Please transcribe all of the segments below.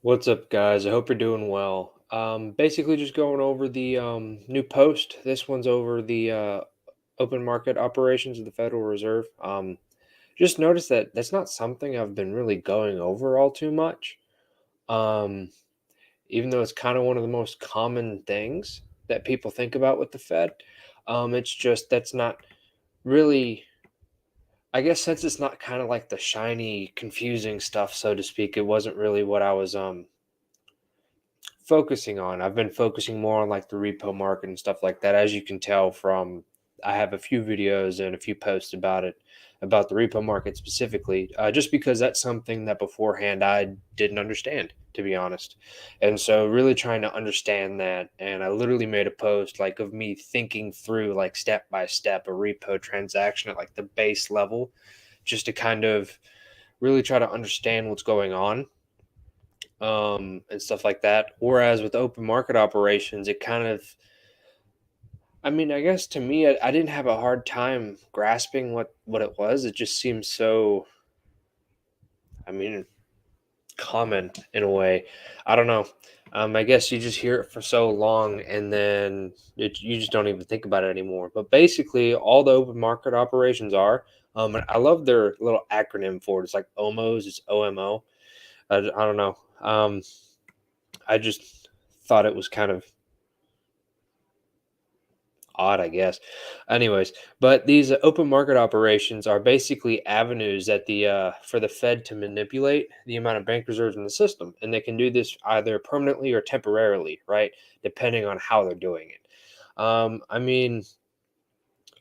What's up, guys? I hope you're doing well. Basically, just going over the new post. This one's over the open market operations of the Federal Reserve. Just noticed that that's not something I've been really going over all too much. Um, Even though it's kind of one of the most common things that people think about with the Fed. It's just that's not really. I guess since it's not kind of like the shiny, confusing stuff, so to speak, it wasn't really what I was focusing on. I've been focusing more on like the repo market and stuff like that. As you can tell from, I have a few videos and a few posts about it, about the repo market specifically, just because that's something that beforehand I didn't understand, to be honest. And so, really trying to understand that. And I literally made a post like of me thinking through, like step by step, a repo transaction at like the base level, just to kind of really try to understand what's going on and stuff like that. Whereas with open market operations, it kind of, I mean, I guess to me, I didn't have a hard time grasping what it was. It just seems so, I mean, common in a way. I don't know. I guess you just hear it for so long, and then you just don't even think about it anymore. But basically, all the open market operations are. And I love their little acronym for it. It's like OMOs. It's OMO. I don't know. I just thought it was kind of odd, I guess. Anyways, but these open market operations are basically avenues that the for the Fed to manipulate the amount of bank reserves in the system, and they can do this either permanently or temporarily, right? Depending on how they're doing it. I mean,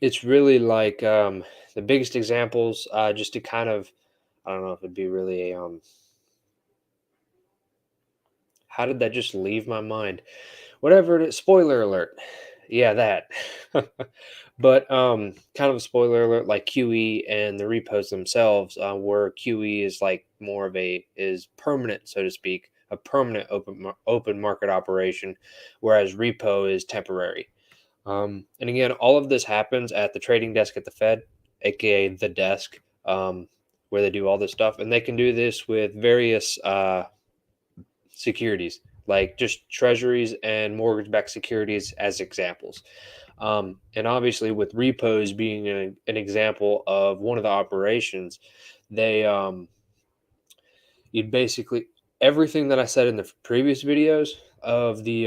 it's really like the biggest examples, just to kind of, I don't know if it'd be really a how did that just leave my mind? Whatever it is, spoiler alert. Yeah, that. But kind of a spoiler alert, like QE and the repos themselves, where QE is like more of a is permanent, so to speak, a permanent open market operation, whereas repo is temporary. And again, all of this happens at the trading desk at the Fed, aka the desk, where they do all this stuff, and they can do this with various securities, like just treasuries and mortgage backed securities as examples. And obviously, with repos being an example of one of the operations, they, you'd basically, everything that I said in the previous videos of the,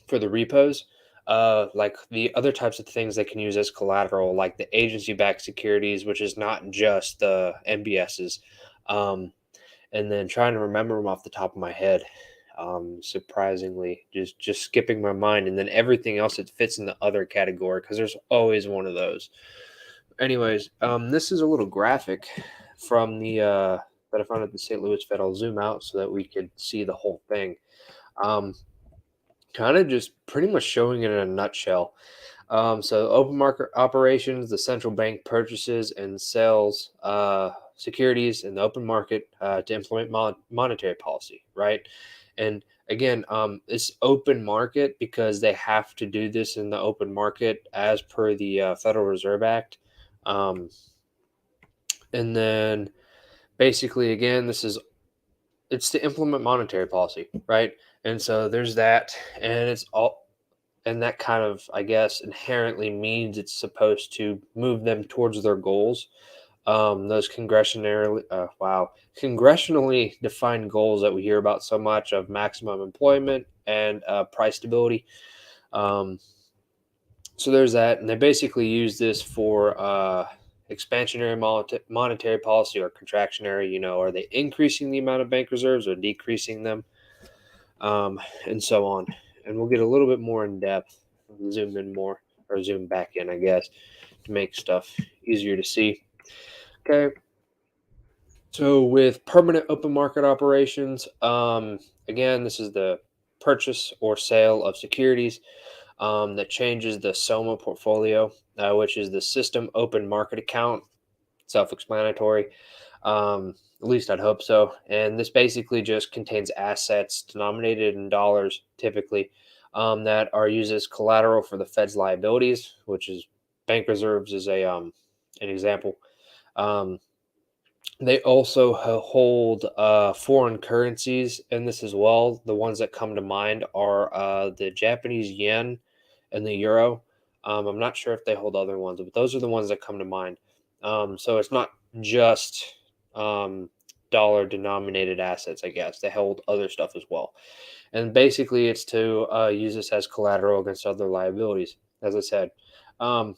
for the repos, like the other types of things they can use as collateral, like the agency backed securities, which is not just the MBSs. Um, and then trying to remember them off the top of my head. Surprisingly, just skipping my mind, and then everything else that fits in the other category because there's always one of those. Anyways, this is a little graphic from the that I found at the St. Louis Fed. I'll zoom out so that we could see the whole thing. Um, Kind of just pretty much showing it in a nutshell. So open market operations, the central bank purchases and sells securities in the open market to implement monetary policy, right? And again, it's open market because they have to do this in the open market as per the Federal Reserve Act. Um, and then basically, again, this is it's to implement monetary policy, right? And so there's that, and it's all and that kind of, I guess, inherently means it's supposed to move them towards their goals. Those congressionally defined goals that we hear about so much of maximum employment and price stability. Um, so there's that, and they basically use this for expansionary monetary policy or contractionary. You know, are they increasing the amount of bank reserves or decreasing them? And so on. And we'll get a little bit more in depth, zoom in more, or zoom back in, I guess, to make stuff easier to see. Okay. So with permanent open market operations, again, this is the purchase or sale of securities that changes the SOMA portfolio, which is the system open market account. Self-explanatory. At least I'd hope so. And this basically just contains assets denominated in dollars, typically, that are used as collateral for the Fed's liabilities, which is bank reserves, is a an example. Um, They also hold foreign currencies in this as well. The ones that come to mind are the Japanese yen and the euro. I'm not sure if they hold other ones, but those are the ones that come to mind. So it's not just um, dollar denominated assets, I guess. They hold other stuff as well. And basically, it's to use this as collateral against other liabilities, as I said. Um,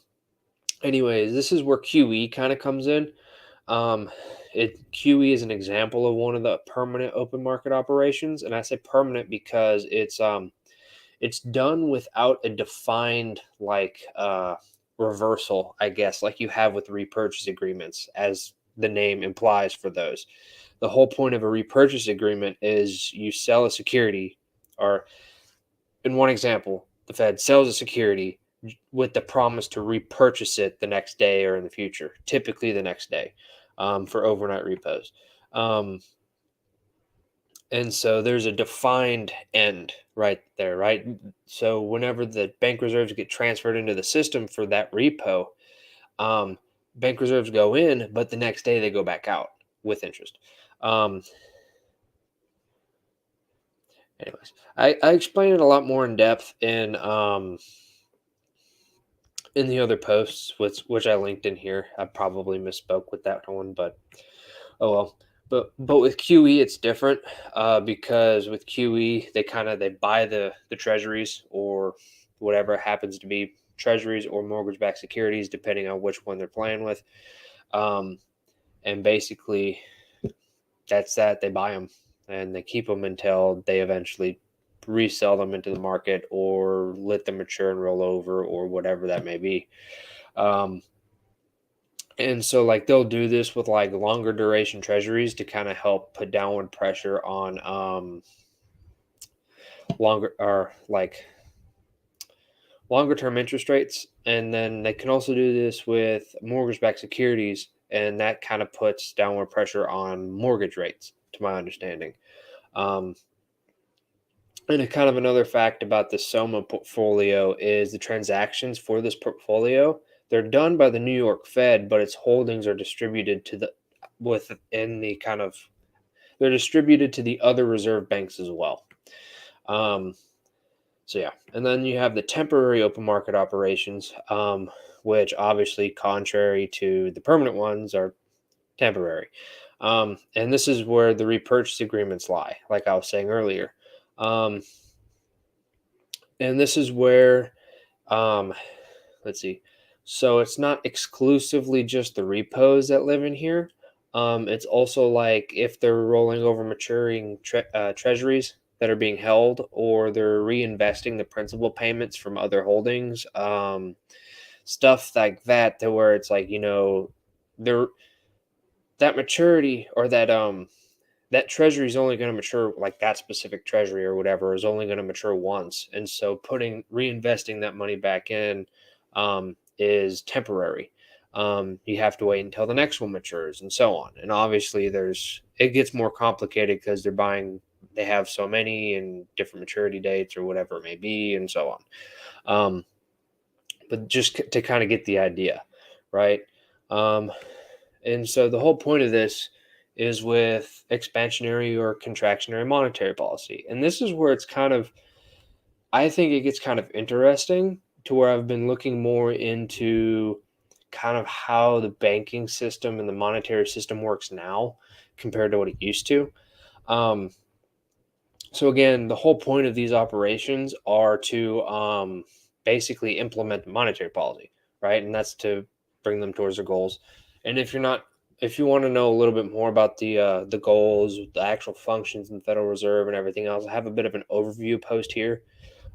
Anyways, this is where QE kind of comes in. Um, QE is an example of one of the permanent open market operations, and I say permanent because it's done without a defined reversal, I guess, like you have with repurchase agreements, as the name implies for those. The whole point of a repurchase agreement is you sell a security, or in one example, the Fed sells a security with the promise to repurchase it the next day or in the future, typically the next day, for overnight repos. Um, and so there's a defined end right there, right? So whenever the bank reserves get transferred into the system for that repo, um, bank reserves go in, but the next day they go back out with interest. Um, Anyways, I explain it a lot more in depth in the other posts, which I linked in here. I probably misspoke with that one, but oh well. But with QE, it's different because with QE, they buy the treasuries or whatever it happens to be, treasuries or mortgage-backed securities, depending on which one they're playing with. Um, and basically, that's that. They buy them and they keep them until they eventually resell them into the market or let them mature and roll over or whatever that may be. Um, and so like they'll do this with like longer duration treasuries to kind of help put downward pressure on longer or like longer term interest rates. And then they can also do this with mortgage backed securities, and that kind of puts downward pressure on mortgage rates, to my understanding. Um, and a kind of another fact about the SOMA portfolio is the transactions for this portfolio, they're done by the New York Fed, but its holdings are distributed to the within the kind of they're distributed to the other reserve banks as well. Um, so yeah, and then you have the temporary open market operations, which obviously, contrary to the permanent ones, are temporary. And this is where the repurchase agreements lie, like I was saying earlier. Um, and this is where, um, let's see, so it's not exclusively just the repos that live in here. It's also like if they're rolling over maturing treasuries that are being held, or they're reinvesting the principal payments from other holdings, stuff like that, to where it's like, they're that maturity or that treasury is only going to mature, like that specific treasury or whatever is only going to mature once, and so reinvesting that money back in is temporary. You have to wait until the next one matures and so on, and obviously it gets more complicated because they have so many and different maturity dates or whatever it may be and so on. um, but just to kind of get the idea, right? um, and so the whole point of this is with expansionary or contractionary monetary policy. And this is where I think it gets kind of interesting, to where I've been looking more into kind of how the banking system and the monetary system works now compared to what it used to. Um, so again, the whole point of these operations are to basically implement monetary policy, right? And that's to bring them towards their goals. And if you want to know a little bit more about the goals, the actual functions in the Federal Reserve and everything else, I have a bit of an overview post here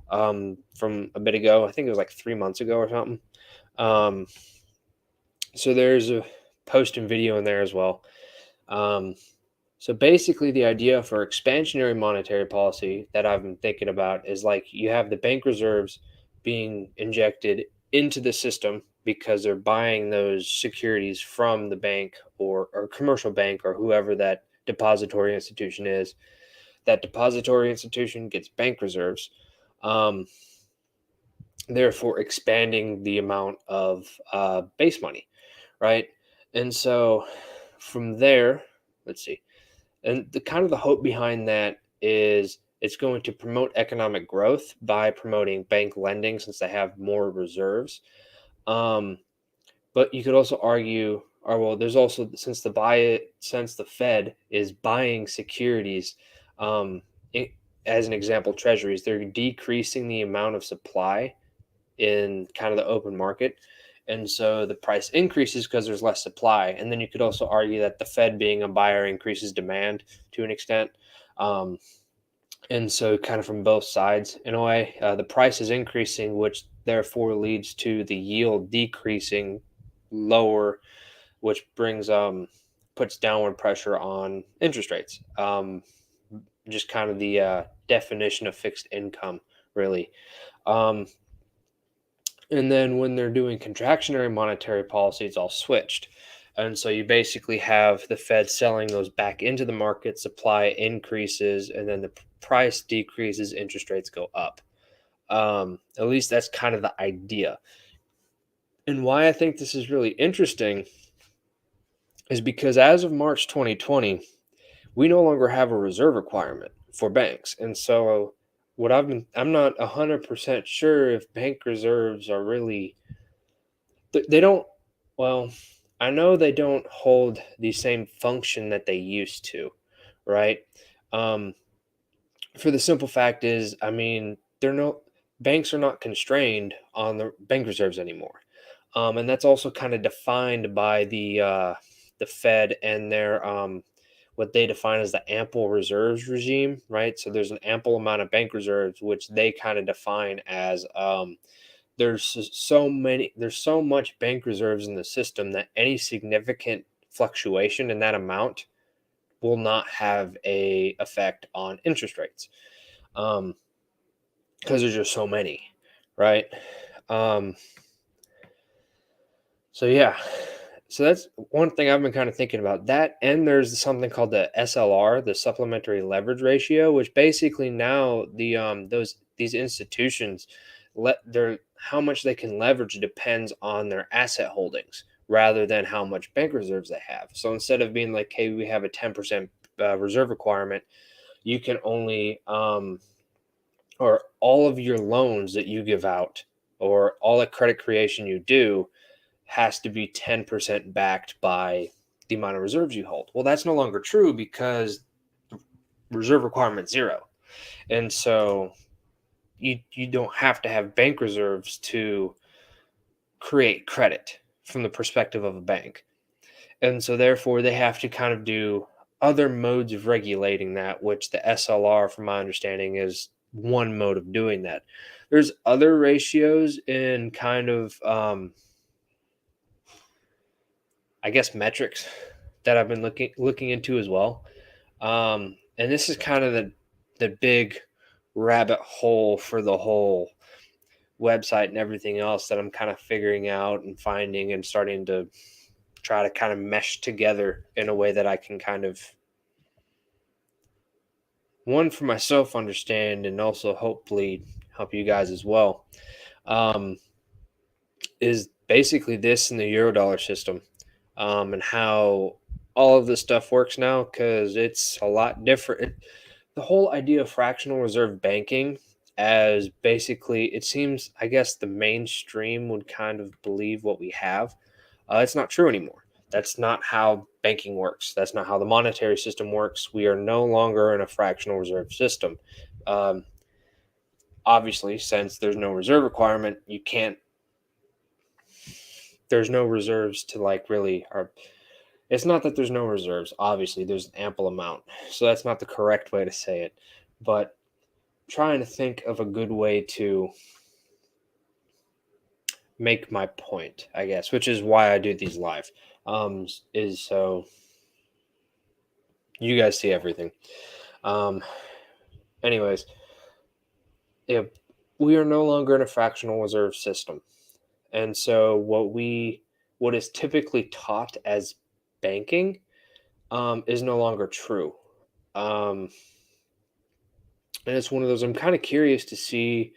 from a bit ago. I think it was like 3 months ago or something. Um, so there's a post and video in there as well. Um, so basically, the idea for expansionary monetary policy that I've been thinking about is like you have the bank reserves being injected into the system because they're buying those securities from the bank or commercial bank or whoever that depository institution is. That depository institution gets bank reserves, um, therefore expanding the amount of base money, right? And so from there, let's see. And the kind of the hope behind that is it's going to promote economic growth by promoting bank lending since they have more reserves. Um, but you could also argue, or well, there's also since the Fed is buying securities, um, it, as an example, treasuries, they're decreasing the amount of supply in kind of the open market. And so the price increases because there's less supply. And then you could also argue that the Fed being a buyer increases demand to an extent. Um, and so, kind of from both sides, in a way, the price is increasing, which therefore leads to the yield decreasing lower, which brings puts downward pressure on interest rates. Just kind of the definition of fixed income, really. Um, and then when they're doing contractionary monetary policy, it's all switched. And so you basically have the Fed selling those back into the market, supply increases, and then the price decreases, interest rates go up. At least that's kind of the idea. And why I think this is really interesting is because as of March 2020, we no longer have a reserve requirement for banks. And so I'm not 100% sure if bank reserves are really, they don't, well, I know they don't hold the same function that they used to, right? Um, for the simple fact is, I mean, banks are not constrained on the bank reserves anymore. And that's also kind of defined by the Fed and their what they define as the ample reserves regime, right? So there's an ample amount of bank reserves, which they kind of define as there's so much bank reserves in the system that any significant fluctuation in that amount will not have a effect on interest rates, because there's just so many, right? Um, so yeah, so that's one thing I've been kind of thinking about. That, and there's something called the SLR, the supplementary leverage ratio, which basically now these institutions let their how much they can leverage depends on their asset holdings rather than how much bank reserves they have. So instead of being like, hey, we have a 10% reserve requirement, you can only or all of your loans that you give out or all the credit creation you do has to be 10% backed by the amount of reserves you hold. Well, that's no longer true because the reserve requirement zero. And so you don't have to have bank reserves to create credit from the perspective of a bank. And so therefore they have to kind of do other modes of regulating that, which the SLR, from my understanding, is one mode of doing that. There's other ratios in kind of I guess metrics that I've been looking into as well. And this is kind of the big rabbit hole for the whole website and everything else that I'm kind of figuring out and finding and starting to try to kind of mesh together in a way that I can kind of one for myself understand and also hopefully help you guys as well. Um, is basically this in the Eurodollar system, and how all of this stuff works now, because it's a lot different. The whole idea of fractional reserve banking, as basically it seems, I guess the mainstream would kind of believe what we have. It's not true anymore. That's not how banking works. That's not how the monetary system works. We are no longer in a fractional reserve system. Um, Obviously, since there's no reserve requirement, you can't. There's no reserves to like really. Or it's not that there's no reserves. Obviously, there's an ample amount. So that's not the correct way to say it. But trying to think of a good way to make my point, I guess, which is why I do these live. Is so you guys see everything. Um, Anyways, yeah, we are no longer in a fractional reserve system, and so what is typically taught as banking is no longer true. Um, and it's one of those I'm kind of curious to see,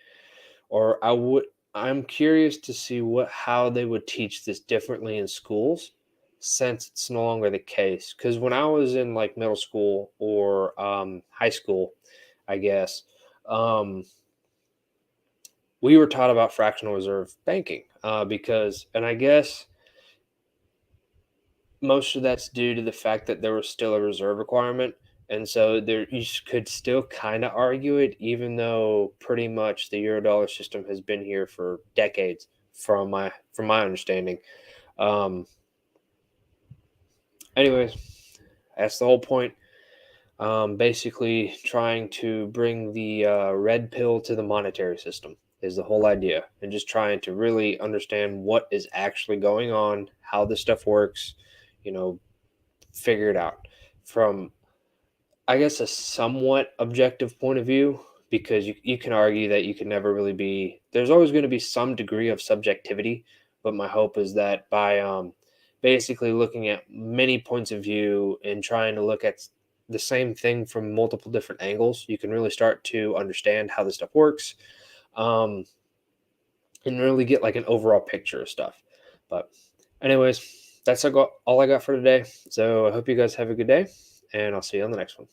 or I'm curious to see how they would teach this differently in schools, since it's no longer the case. Because when I was in like middle school or high school, I guess, um, we were taught about fractional reserve banking and I guess most of that's due to the fact that there was still a reserve requirement. And so there could still kind of argue it, even though pretty much the Eurodollar system has been here for decades, from my understanding. Um, anyways, that's the whole point. Basically, trying to bring the red pill to the monetary system is the whole idea, and just trying to really understand what is actually going on, how this stuff works, you know, figure it out from, I guess, a somewhat objective point of view, because you can argue that you can never really be, there's always going to be some degree of subjectivity. But my hope is that by basically looking at many points of view and trying to look at the same thing from multiple different angles, you can really start to understand how this stuff works, um, and really get like an overall picture of stuff. But, anyways, that's all I got for today. So I hope you guys have a good day, and I'll see you on the next one.